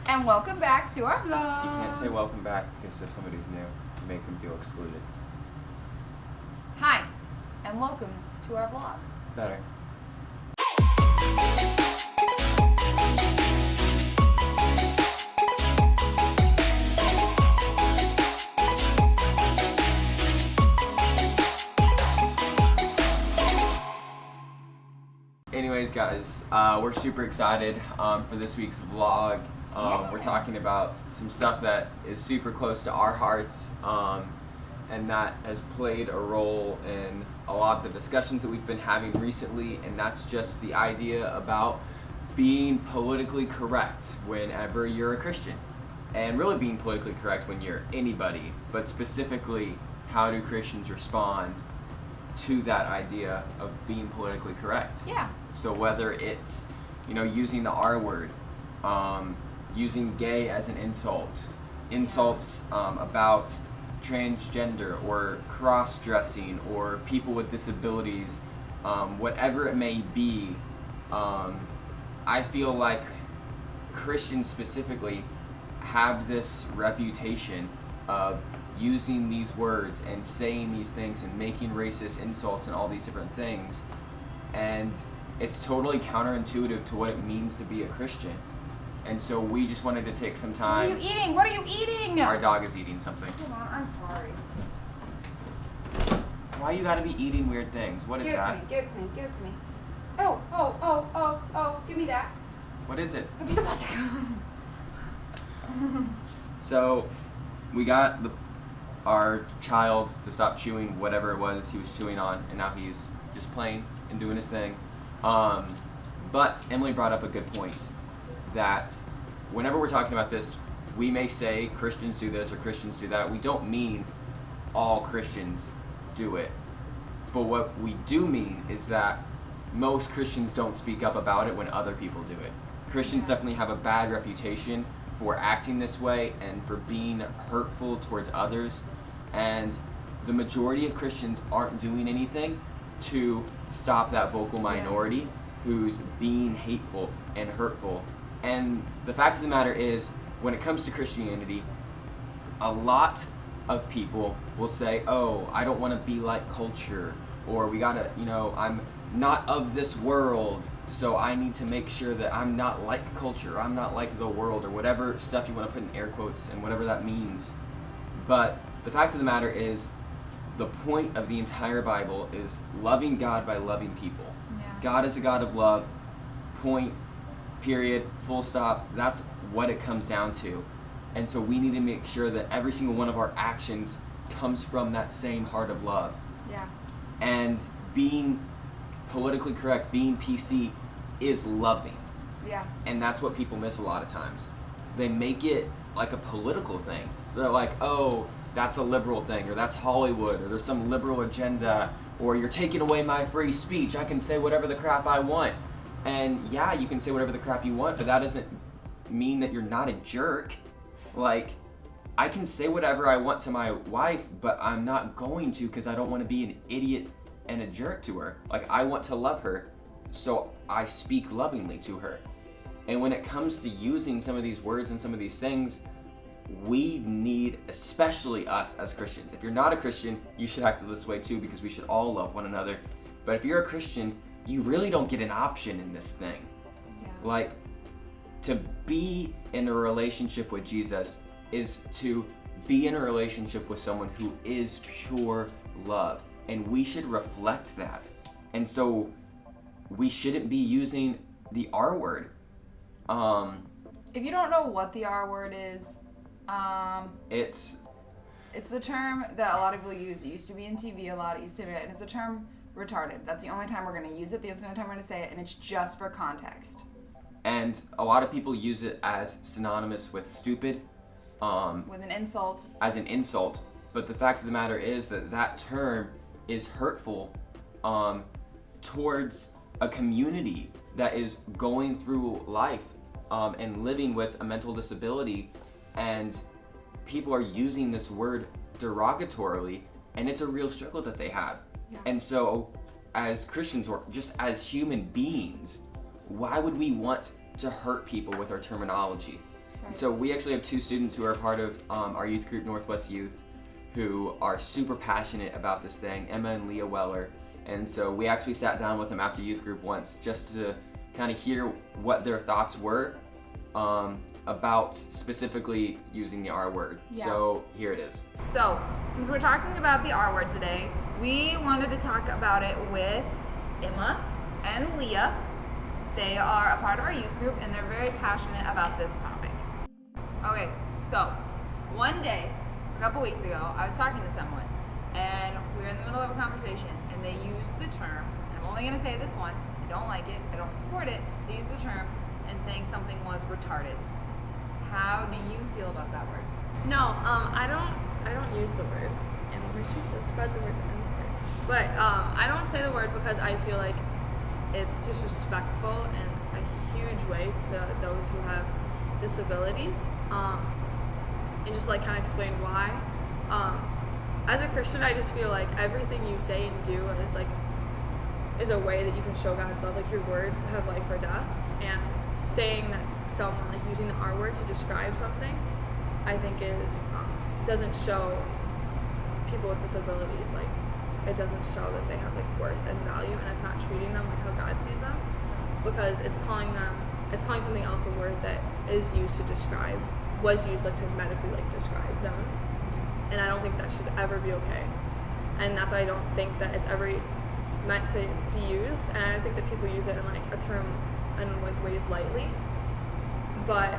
And welcome back to our vlog. You can't say welcome back because if somebody's new, you make them feel excluded. Hi, and welcome to our vlog. Better. Anyways, guys, we're super excited for this week's vlog. We're talking about some stuff that is super close to our hearts, and that has played a role in a lot of the discussions that we've been having recently, and that's just the idea about being politically correct whenever you're a Christian, and really being politically correct when you're anybody, but specifically, how do Christians respond to that idea of being politically correct? Yeah. So whether it's, using the R word, using gay as an insult, insults about transgender or cross-dressing or people with disabilities, whatever it may be, I feel like Christians specifically have this reputation of using these words and saying these things and making racist insults and all these different things, and it's totally counterintuitive to what it means to be a Christian. And so we just wanted to take some time. What are you eating? What are you eating? Our dog is eating something. Hold on, I'm sorry. Why you gotta be eating weird things? What is that? Give it to me, give it to me. Oh, give me that. What is it? A piece of plastic. So we got our child to stop chewing whatever it was he was chewing on, and now he's just playing and doing his thing. But Emily brought up a good point, that whenever we're talking about this, we may say Christians do this or Christians do that. We don't mean all Christians do it. But what we do mean is that most Christians don't speak up about it when other people do it. Christians definitely have a bad reputation for acting this way and for being hurtful towards others. And the majority of Christians aren't doing anything to stop that vocal minority who's being hateful and hurtful. And the fact of the matter is, when it comes to Christianity, a lot of people will say, oh, I don't want to be like culture, or we gotta, I'm not of this world, so I need to make sure that I'm not like culture, I'm not like the world, or whatever stuff you want to put in air quotes and whatever that means. But the fact of the matter is, the point of the entire Bible is loving God by loving people. Yeah. God is a God of love, point, period, full stop. That's what it comes down to. And so we need to make sure that every single one of our actions comes from that same heart of love. Yeah. And being politically correct, being PC, is loving. Yeah. And that's what people miss a lot of times. They make it like a political thing. They're like, oh, that's a liberal thing, or that's Hollywood, or there's some liberal agenda, or you're taking away my free speech, I can say whatever the crap I want. And yeah, you can say whatever the crap you want, but that doesn't mean that you're not a jerk. Like, I can say whatever I want to my wife, but I'm not going to, because I don't want to be an idiot and a jerk to her. Like, I want to love her, so I speak lovingly to her. And when it comes to using some of these words and some of these things, we need, especially us as Christians. If you're not a Christian, you should act this way too, because we should all love one another. But if you're a Christian, you really don't get an option in this thing. Yeah. Like, to be in a relationship with Jesus is to be in a relationship with someone who is pure love. And we should reflect that. And so we shouldn't be using the R word. If you don't know what the R word is, It's a term that a lot of people use. It used to be in TV a lot. It used to be, and it's a term retarded. That's the only time we're going to use it. That's the only time we're going to say it, and it's just for context. And a lot of people use it as synonymous with stupid, With an insult. as an insult. But the fact of the matter is that that term is hurtful towards a community that is going through life and living with a mental disability, and people are using this word derogatorily, and it's a real struggle that they have. Yeah. And so as Christians, or just as human beings, why would we want to hurt people with our terminology? Right. So we actually have 2 students who are part of our youth group, Northwest Youth, who are super passionate about this thing, Emma and Leah Weller. And so we actually sat down with them after youth group once just to kind of hear what their thoughts were about specifically using the R word. Yeah. So here it is. So, since we're talking about the R word today, we wanted to talk about it with Emma and Leah. They are a part of our youth group and they're very passionate about this topic. Okay, so one day, a couple weeks ago, I was talking to someone and we were in the middle of a conversation and they used the term, and I'm only going to say this once, I don't like it, I don't support it, they used the term and saying something was retarded. How do you feel about that word? No, I don't use the word, and Richard says spread the word. But I don't say the word because I feel like it's disrespectful in a huge way to those who have disabilities, and just like kind of explain why. As a Christian, I just feel like everything you say and do is a way that you can show God's love. Like your words have life or death, and saying that someone like using the R word to describe something, I think doesn't show people with disabilities like it doesn't show that they have like worth and value, and it's not treating them like how God sees them, because it's calling something else a word that was used like to medically like describe them, and I don't think that should ever be okay, and that's why I don't think that it's ever meant to be used, and I think that people use it in like a term in like ways lightly, but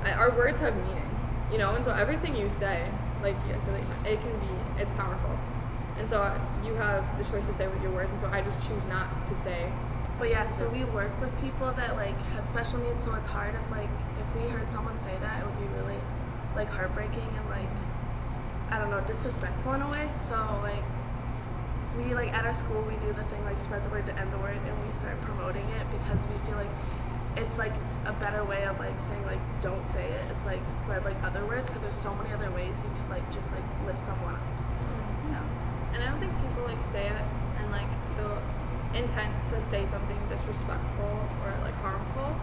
our words have meaning, and so everything you say, like it's powerful, and so you have the choice to say with your words, and so I just choose not to say. But yeah, so we work with people that like have special needs, so it's hard if we heard someone say that, it would be really like heartbreaking and like, I don't know, disrespectful in a way. So like we like at our school we do the thing like spread the word to end the word, and we start promoting it because we feel like it's like a better way of like saying like don't say it. It's like spread like other words, because there's so many other ways you could like just like lift someone up. So, and I don't think people like say it and like the intent to say something disrespectful or like harmful,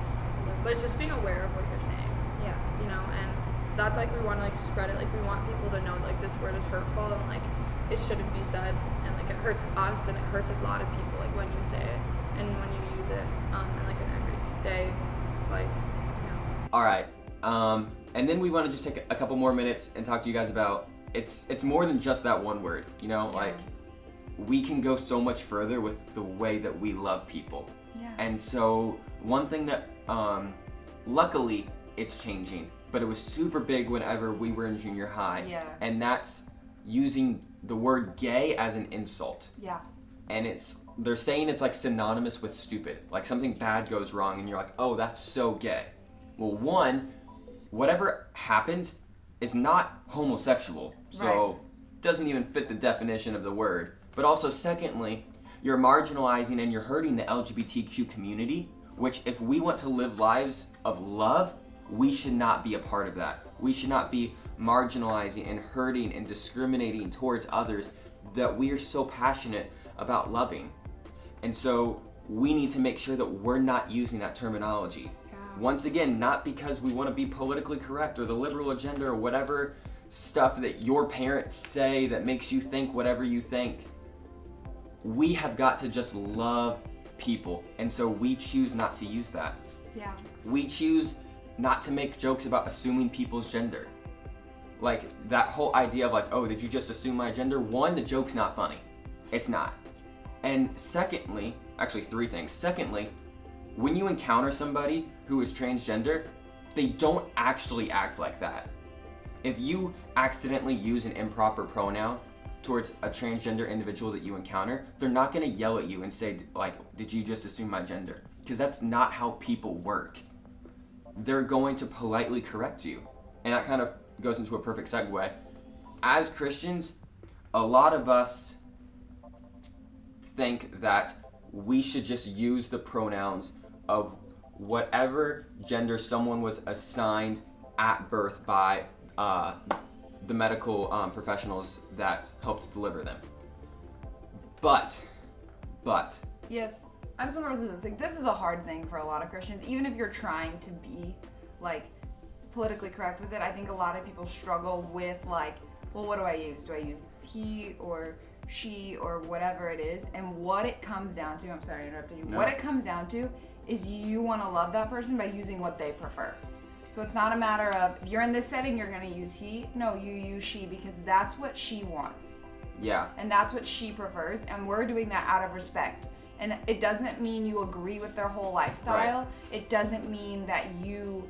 but just being aware of what you're saying. Yeah. And that's like we want to like spread it. Like we want people to know like this word is hurtful and like it shouldn't be said, and like it hurts us and it hurts a lot of people like when you say it and when you use it in like an everyday life. All right. And then we want to just take a couple more minutes and talk to you guys about it's more than just that one word, like we can go so much further with the way that we love people. Yeah. And so one thing that luckily it's changing, but it was super big whenever we were in junior high. Yeah. And that's using the word gay as an insult. Yeah. And they're saying it's like synonymous with stupid. Like something bad goes wrong and you're like, oh, that's so gay. Well, one, whatever happened is not homosexual, so doesn't even fit the definition of the word. But also secondly, you're marginalizing and you're hurting the LGBTQ community, which if we want to live lives of love, we should not be a part of that. We should not be marginalizing and hurting and discriminating towards others that we are so passionate about loving. And so we need to make sure that we're not using that terminology. Once again, not because we want to be politically correct or the liberal agenda or whatever stuff that your parents say that makes you think whatever you think. We have got to just love people, and so we choose not to use that. Yeah. We choose not to make jokes about assuming people's gender. Like that whole idea of like, oh, did you just assume my gender? One, the joke's not funny. It's not. And secondly, actually 3 things. Secondly, when you encounter somebody who is transgender, they don't actually act like that. If you accidentally use an improper pronoun towards a transgender individual that you encounter, they're not gonna yell at you and say like, did you just assume my gender? Because that's not how people work. They're going to politely correct you. And that kind of goes into a perfect segue. As Christians, a lot of us think that we should just use the pronouns of whatever gender someone was assigned at birth by the medical professionals that helped deliver them. But. Yes, I just want to resist. Like, this is a hard thing for a lot of Christians, even if you're trying to be like politically correct with it. I think a lot of people struggle with like, well, what do I use? Do I use he or she or whatever it is? And what it comes down to, I'm sorry I interrupted you. No. What it comes down to is you want to love that person by using what they prefer. So it's not a matter of, if you're in this setting, you're going to use he. No, you use she because that's what she wants. Yeah. And that's what she prefers. And we're doing that out of respect. And it doesn't mean you agree with their whole lifestyle. Right. It doesn't mean that you...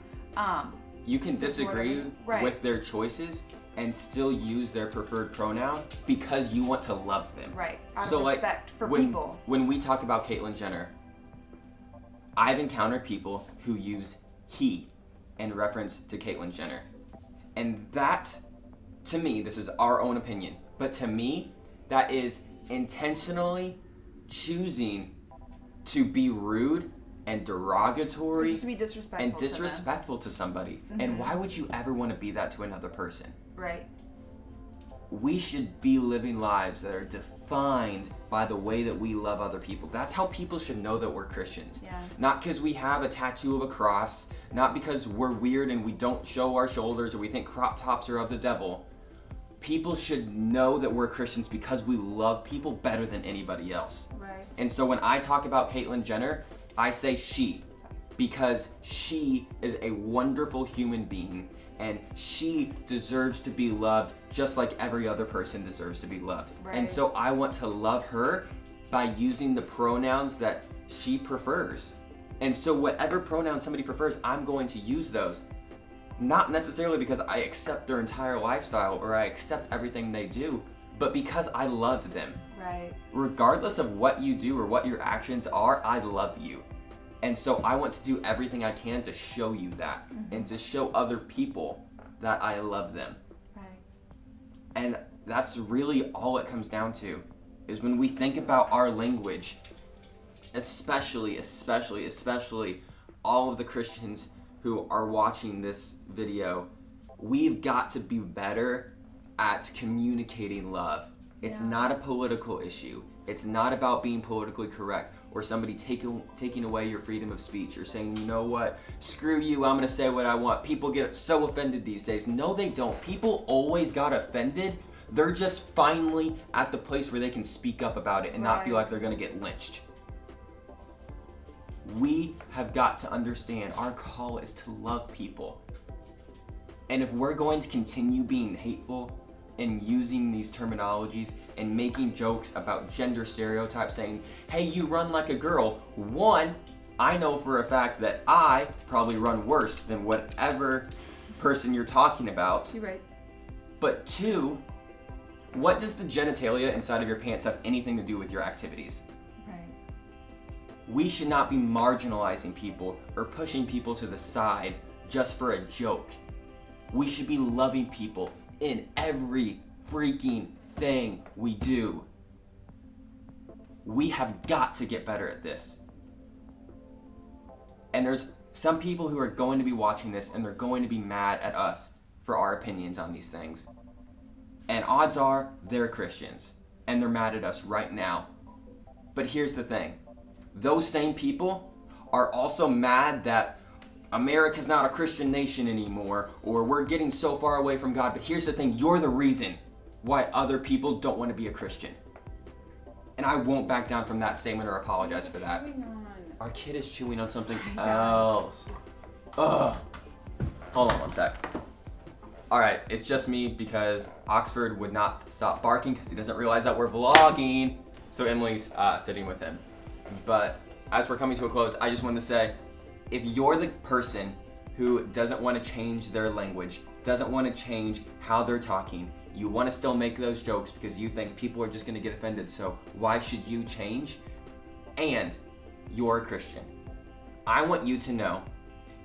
you can disagree right. with their choices and still use their preferred pronoun because you want to love them. Right. Out of respect for people. When we talk about Caitlyn Jenner, I've encountered people who use he in reference to Caitlyn Jenner. And that, to me, this is our own opinion, but to me, that is intentionally choosing to be rude and derogatory to be disrespectful and disrespectful to somebody. Mm-hmm. And why would you ever want to be that to another person? Right. We should be living lives that are defined by the way that we love other people. That's how people should know that we're Christians. Yeah. Not because we have a tattoo of a cross, not because we're weird and we don't show our shoulders or we think crop tops are of the devil. People should know that we're Christians because we love people better than anybody else. Right. And so when I talk about Caitlyn Jenner, I say she because she is a wonderful human being and she deserves to be loved just like every other person deserves to be loved. Right. And so I want to love her by using the pronouns that she prefers. And so whatever pronoun somebody prefers, I'm going to use those. Not necessarily because I accept their entire lifestyle or I accept everything they do, but because I love them. Right. Regardless of what you do or what your actions are, I love you. And so I want to do everything I can to show you that and to show other people that I love them. Right. And that's really all it comes down to, is when we think about our language, especially all of the Christians who are watching this video, we've got to be better at communicating love. It's not a political issue. It's not about being politically correct or somebody taking away your freedom of speech or saying, you know what, screw you, I'm gonna say what I want. People get so offended these days. No, they don't. People always got offended. They're just finally at the place where they can speak up about it and not feel like they're gonna get lynched. We have got to understand our call is to love people. And if we're going to continue being hateful and using these terminologies and making jokes about gender stereotypes, saying, hey, you run like a girl. One, I know for a fact that I probably run worse than whatever person you're talking about. You're right. But two, what does the genitalia inside of your pants have anything to do with your activities? Right. We should not be marginalizing people or pushing people to the side just for a joke. We should be loving people in every freaking thing we do. We have got to get better at this. And there's some people who are going to be watching this and they're going to be mad at us for our opinions on these things. And odds are they're Christians and they're mad at us right now. But here's the thing. Those same people are also mad that America's not a Christian nation anymore, or we're getting so far away from God. But here's the thing, you're the reason why other people don't want to be a Christian. And I won't back down from that statement or apologize for that. Our kid is chewing on something else. Ugh. Hold on one sec. All right, it's just me because Oxford would not stop barking because he doesn't realize that we're vlogging. So Emily's sitting with him. But as we're coming to a close, I just wanted to say, if you're the person who doesn't want to change their language, doesn't want to change how they're talking, you want to still make those jokes because you think people are just going to get offended, so why should you change? And you're a Christian. I want you to know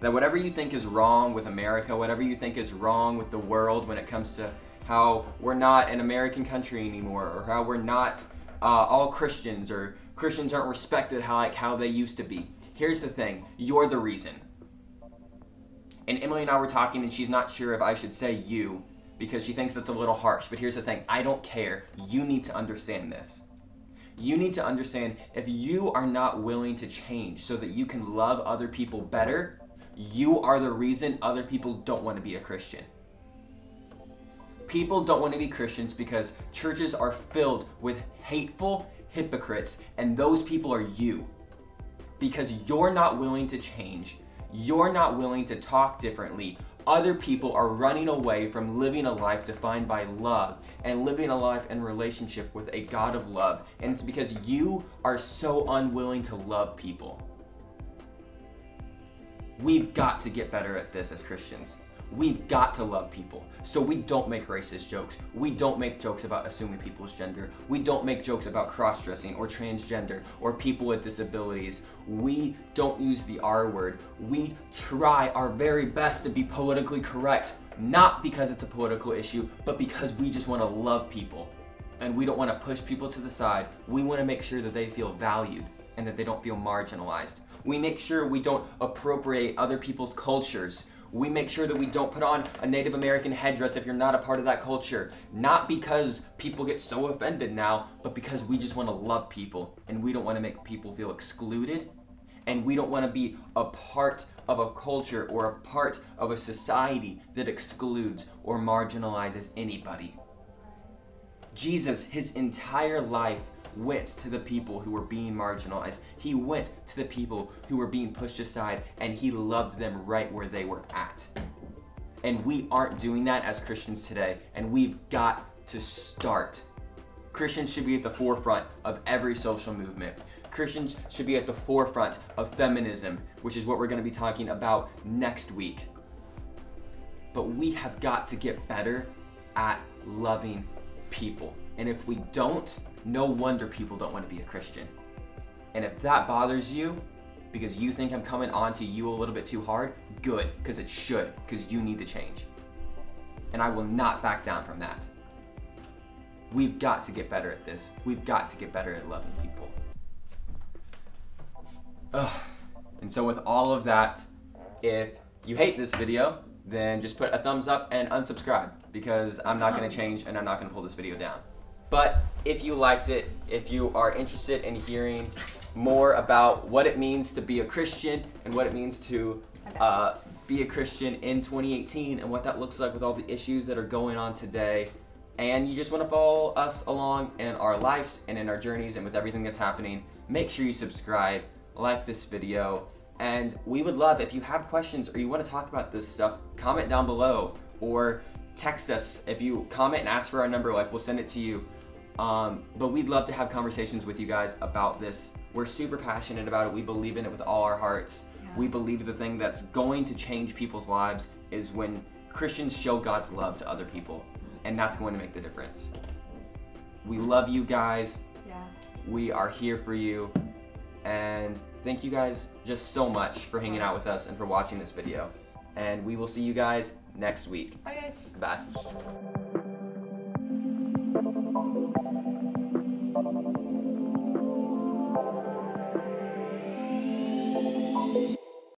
that whatever you think is wrong with America, whatever you think is wrong with the world when it comes to how we're not an American country anymore, or how we're not all Christians, or Christians aren't respected how they used to be. Here's the thing, you're the reason. And Emily and I were talking and she's not sure if I should say you because she thinks that's a little harsh, but here's the thing, I don't care. You need to understand this. You need to understand if you are not willing to change so that you can love other people better, you are the reason other people don't want to be a Christian. People don't want to be Christians because churches are filled with hateful hypocrites, and those people are you. Because you're not willing to change. You're not willing to talk differently. Other people are running away from living a life defined by love and living a life in relationship with a God of love. And it's because you are so unwilling to love people. We've got to get better at this as Christians. We've got to love people. So we don't make racist jokes. We don't make jokes about assuming people's gender. We don't make jokes about cross-dressing or transgender or people with disabilities. We don't use the R word. We try our very best to be politically correct, not because it's a political issue, but because we just want to love people. And we don't want to push people to the side. We want to make sure that they feel valued and that they don't feel marginalized. We make sure we don't appropriate other people's cultures. We make sure that we don't put on a Native American headdress if you're not a part of that culture. Not because people get so offended now, but because we just want to love people and we don't want to make people feel excluded, and we don't want to be a part of a culture or a part of a society that excludes or marginalizes anybody. Jesus, his entire life, went to the people who were being marginalized. He went to the people who were being pushed aside, and he loved them right where they were at. And we aren't doing that as Christians today, and we've got to start. Christians should be at the forefront of every social movement. Christians should be at the forefront of feminism, which is what we're going to be talking about next week. But we have got to get better at loving people. And if we don't, no wonder people don't want to be a Christian. And if that bothers you because you think I'm coming on to you a little bit too hard, good, because it should, because you need to change. And I will not back down from that. We've got to get better at this. We've got to get better at loving people. Ugh. And so with all of that, if you hate this video, then just put a thumbs up and unsubscribe, because I'm not going to change and I'm not going to pull this video down. But if you liked it, if you are interested in hearing more about what it means to be a Christian and what it means to be a Christian in 2018 and what that looks like with all the issues that are going on today, and you just want to follow us along in our lives and in our journeys and with everything that's happening, make sure you subscribe, like this video, and we would love if you have questions or you want to talk about this stuff, comment down below or text us. If you comment and ask for our number, we'll send it to you. But we'd love to have conversations with you guys about this. We're super passionate about it. We believe in it with all our hearts. Yeah. We believe the thing that's going to change people's lives is when Christians show God's love to other people, and that's going to make the difference. We love you guys. Yeah. We are here for you, and thank you guys just so much for hanging out with us and for watching this video. And we will see you guys next week. Bye guys. Bye.